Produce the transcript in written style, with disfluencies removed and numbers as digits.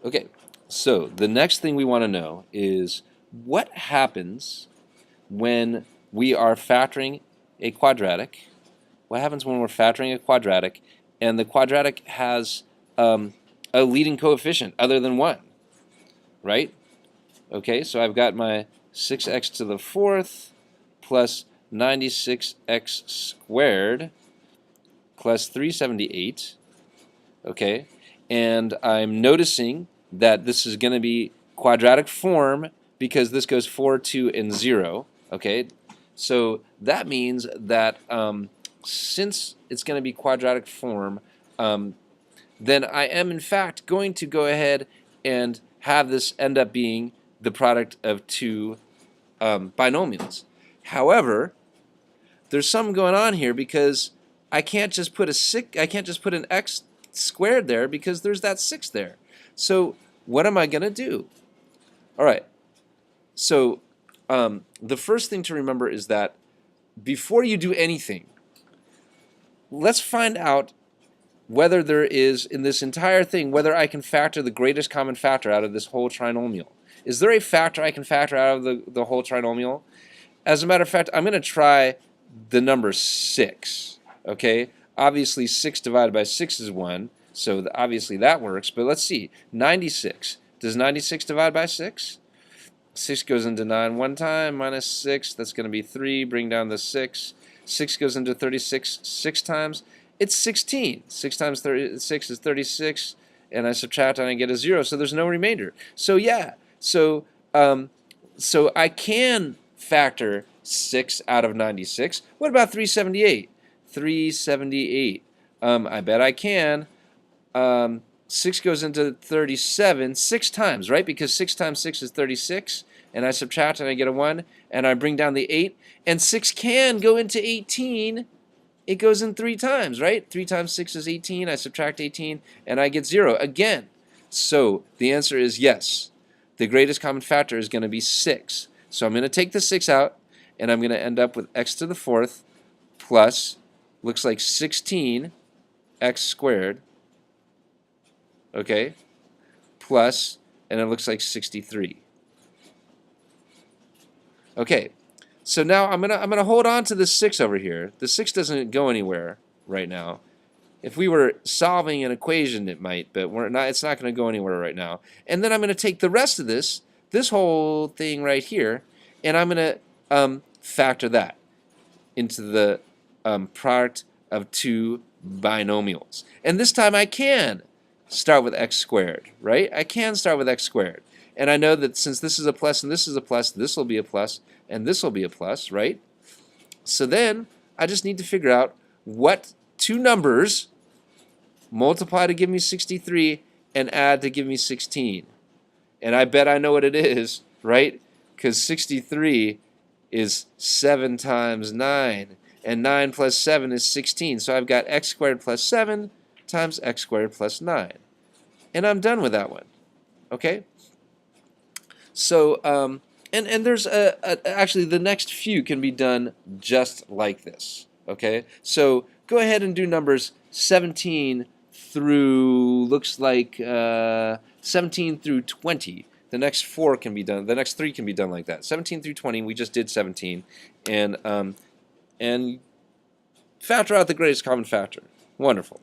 Okay, so the next thing we want to know is what happens when we are factoring a quadratic. What happens when we're factoring a quadratic and the quadratic has a leading coefficient other than 1, right? Okay, so I've got my 6x to the 4th plus 96x squared plus 378, okay? And I'm noticing that this is going to be quadratic form because this goes 4, 2, and 0, okay? So that means that since it's going to be quadratic form, then I am in fact going to go ahead and have this end up being the product of two binomials. However, there's something going on here because I can't just put an x squared there because there's that 6 there. So what am I going to do? All right. So the first thing to remember is that before you do anything, let's find out whether there is, in this entire thing, whether I can factor the greatest common factor out of this whole trinomial. Is there a factor I can factor out of the whole trinomial? As a matter of fact, I'm going to try the number 6. Okay? Obviously, 6 divided by 6 is 1, so obviously that works. But let's see. 96. Does 96 divide by 6? 6 goes into 9 one time, minus 6. That's going to be 3. Bring down the 6. 6 goes into 36 6 times. It's 16. 6 times 36 is 36, and I subtract and I get a 0, so there's no remainder. So yeah, so I can factor 6 out of 96. What about 378? 378. I bet I can. 6 goes into 37 6 times, right? Because 6 times 6 is 36, and I subtract and I get a 1, and I bring down the 8, and 6 can go into 18. It goes in 3 times, right? 3 times 6 is 18. I subtract 18, and I get 0 again. So the answer is yes. The greatest common factor is going to be 6. So I'm going to take the 6 out, and I'm going to end up with x to the 4th plus, looks like 16x squared, okay, plus, and it looks like 63. Okay. So now I'm gonna hold on to the 6 over here. The 6 doesn't go anywhere right now. If we were solving an equation, it might, but we're not. It's not going to go anywhere right now. And then I'm going to take the rest of this whole thing right here, and I'm going to factor that into the product of two binomials. And this time I can start with x squared, right? I can start with x squared. And I know that since this is a plus and this is a plus, this will be a plus and this will be a plus, right? So then I just need to figure out what two numbers multiply to give me 63 and add to give me 16. And I bet I know what it is, right? Because 63 is 7 times 9, and 9 plus 7 is 16. So I've got x squared plus 7 times x squared plus 9. And I'm done with that one, okay? So, and there's actually the next few can be done just like this, okay? So go ahead and do numbers 17 through, looks like 17 through 20. The next 4 can be done, the next 3 can be done like that. 17 through 20, we just did 17. And factor out the greatest common factor. Wonderful.